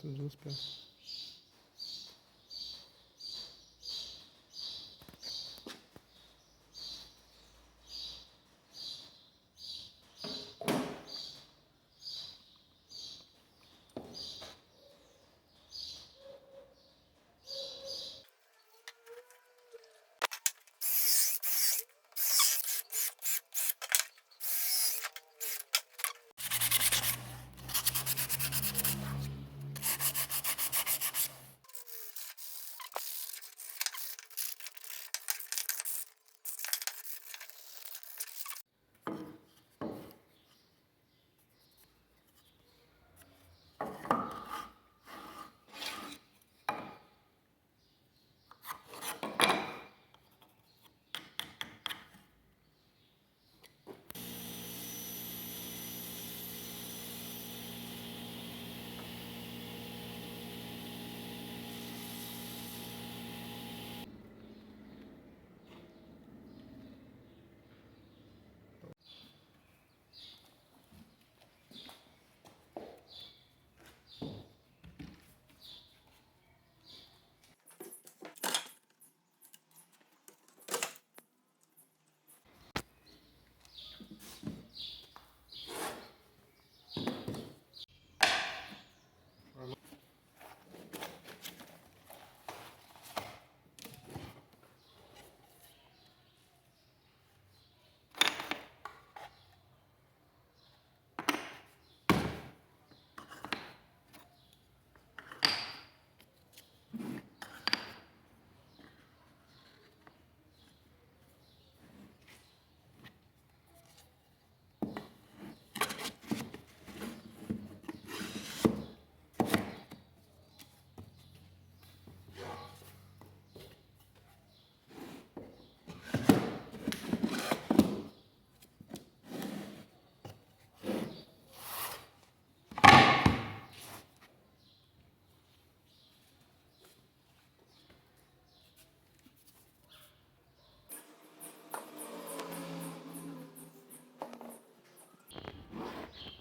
Mostra as duas peças.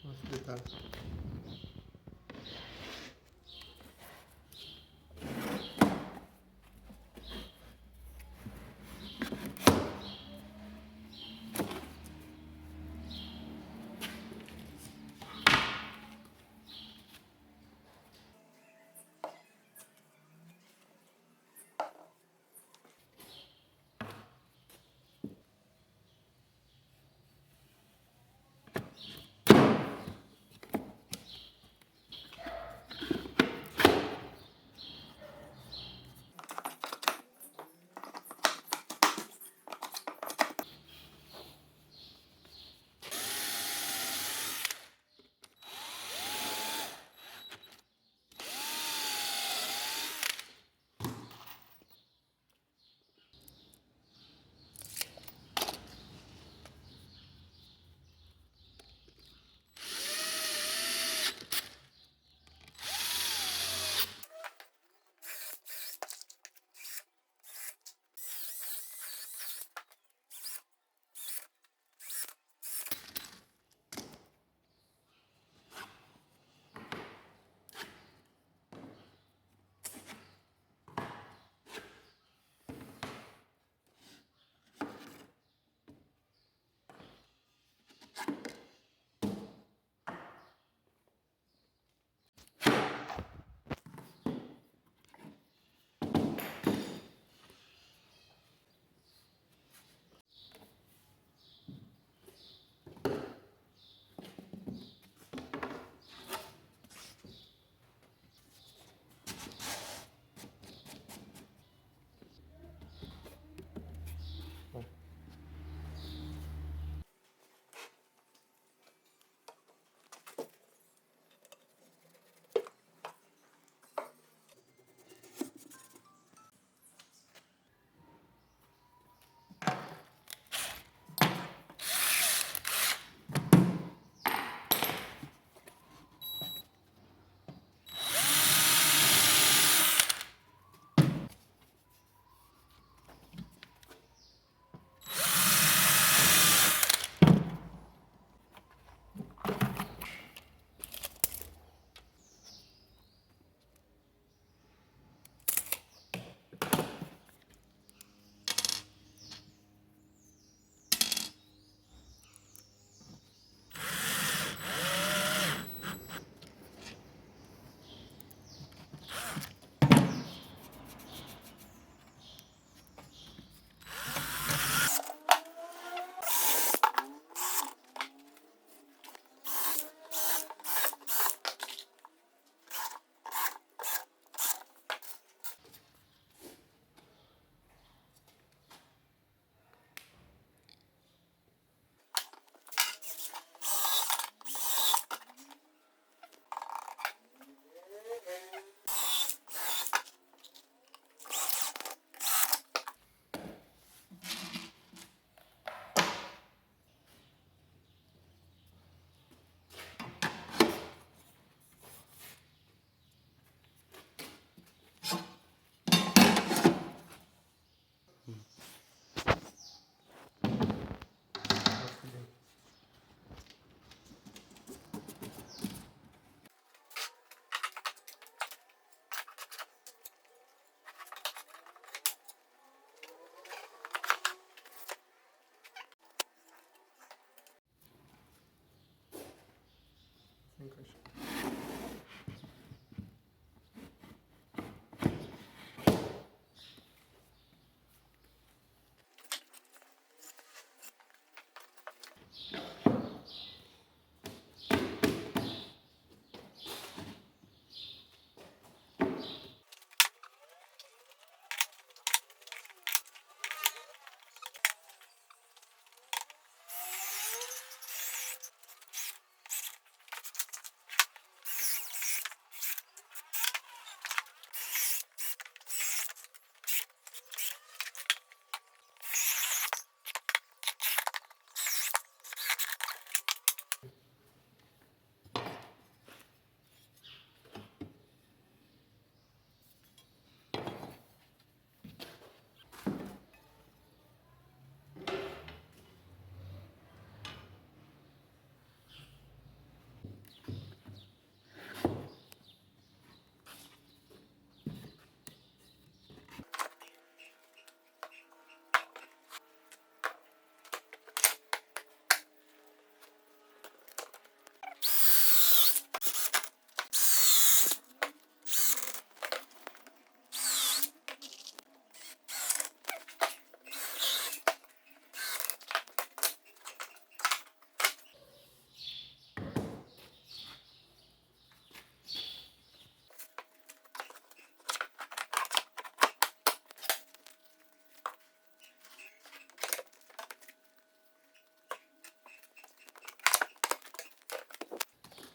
Mostra o detalhe.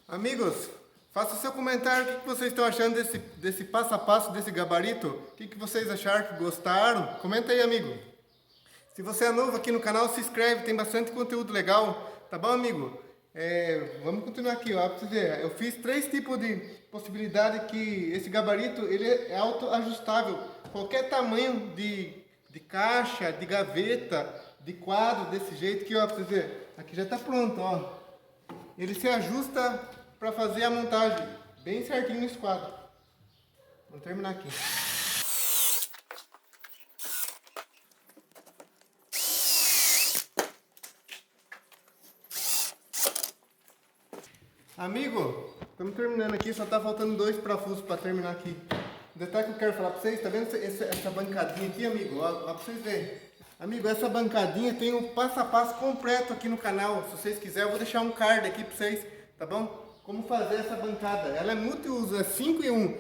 Amigos, faça o seu comentário, o que vocês estão achando desse passo a passo, desse gabarito? O que vocês acharam, que gostaram? Comenta aí, amigo. Se você é novo aqui no canal, se inscreve, tem bastante conteúdo legal, tá bom, amigo? Vamos continuar aqui, ó, pra você ver. Eu fiz 3 tipos de possibilidade que esse gabarito, ele é autoajustável. Qualquer tamanho de caixa, de gaveta, de quadro, desse jeito aqui, ó, pra você ver. Aqui já tá pronto, ó. Ele se ajusta para fazer a montagem bem certinho nesse quadro. Vamos terminar aqui. Amigo, estamos terminando aqui, só tá faltando 2 parafusos para terminar aqui. O detalhe que eu quero falar para vocês, tá vendo essa bancadinha aqui, amigo? Ó, para vocês verem. Amigo, essa bancadinha tem um passo a passo completo aqui no canal. Se vocês quiserem, eu vou deixar um card aqui para vocês, tá bom? Como fazer essa bancada. Ela é multiuso, é 5 em 1.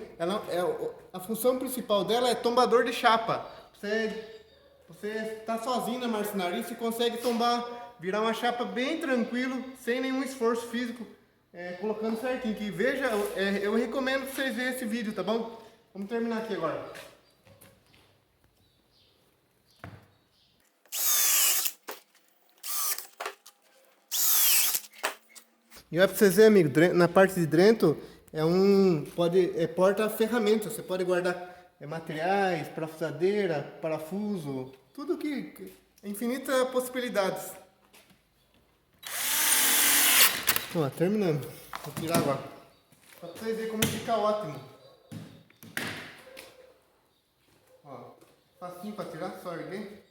A função principal dela é tombador de chapa. Você está sozinho na marcenaria, você consegue tombar, virar uma chapa bem tranquilo, sem nenhum esforço físico, colocando certinho. Que veja, eu recomendo que vocês vejam esse vídeo, tá bom? Vamos terminar aqui agora. E olha pra vocês verem, amigo, na parte de dentro é porta-ferramentas. Você pode guardar materiais, parafusadeira, parafuso, tudo que infinitas possibilidades. Ó, terminando. Vou tirar agora. Só pra vocês verem como fica ótimo. Ó, facinho pra tirar, só erguer.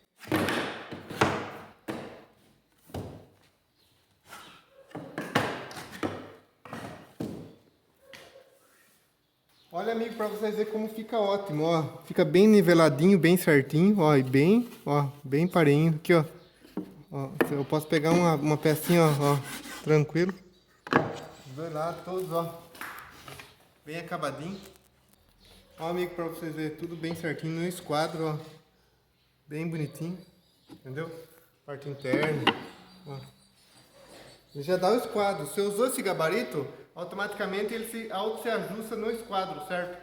Olha, amigo, para vocês verem como fica ótimo, ó. Fica bem niveladinho, bem certinho, ó, e bem pareinho. Aqui, ó. Eu posso pegar uma pecinha, ó, tranquilo. Os 2 lados, todos, ó. Bem acabadinho. Ó, amigo, para vocês verem tudo bem certinho no esquadro, ó. Bem bonitinho, entendeu? Parte interna, ó. Ele já dá o esquadro. Se você usou esse gabarito, automaticamente ele se ajusta no esquadro, certo?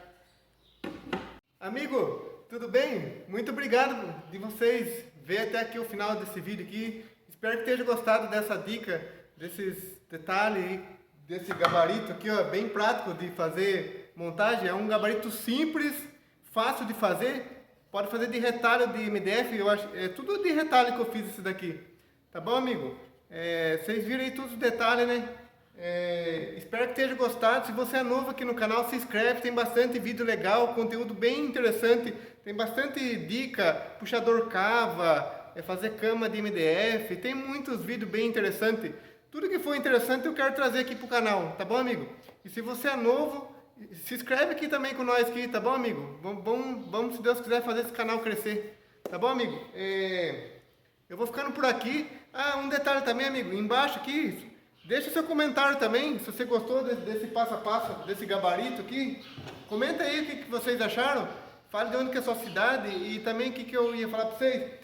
Amigo, tudo bem? Muito obrigado de vocês ver até aqui o final desse vídeo aqui. Espero que tenham gostado dessa dica, desses detalhes, desse gabarito aqui, ó, bem prático de fazer montagem. É um gabarito simples, fácil de fazer. Pode fazer de retalho de MDF, eu acho, é tudo de retalho que eu fiz esse daqui. Tá bom, amigo? Vocês viram aí todos os detalhes, né? Espero que tenham gostado. Se você é novo aqui no canal, se inscreve, tem bastante vídeo legal, conteúdo bem interessante, tem bastante dica, puxador cava, fazer cama de MDF, tem muitos vídeos bem interessantes. Tudo que for interessante eu quero trazer aqui pro canal, tá bom, amigo? E se você é novo, se inscreve aqui também com nós aqui, tá bom, amigo? Vamos, se Deus quiser, fazer esse canal crescer, tá bom, amigo? Eu vou ficando por aqui. Um detalhe também, amigo, embaixo aqui, deixa seu comentário também, se você gostou desse passo a passo, desse gabarito aqui. Comenta aí o que vocês acharam, fale de onde que é a sua cidade e também o que eu ia falar para vocês.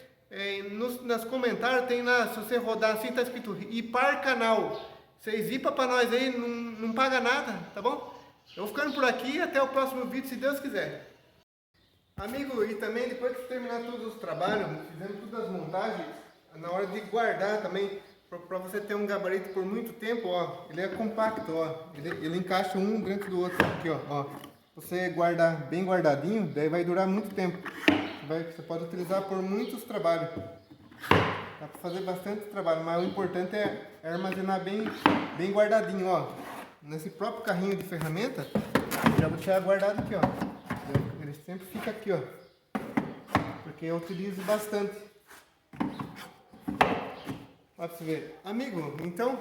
Nos comentários tem lá, se você rodar assim, tá escrito IPAR Canal. Vocês IPA para nós aí, não paga nada, tá bom? Eu vou ficando por aqui, até o próximo vídeo, se Deus quiser. Amigo, e também depois que terminar todos os trabalhos, fizemos todas as montagens, na hora de guardar também, para você ter um gabarito por muito tempo, ó, ele é compacto, ó, ele encaixa um dentro do outro, aqui, ó. Você guardar bem guardadinho, daí vai durar muito tempo. Você pode utilizar por muitos trabalhos. Dá para fazer bastante trabalho, mas o importante é armazenar bem guardadinho, ó. Nesse próprio carrinho de ferramenta, já vou deixar guardado aqui, ó. Ele sempre fica aqui, ó. Porque eu utilizo bastante. Ó, pra você ver. Amigo, então,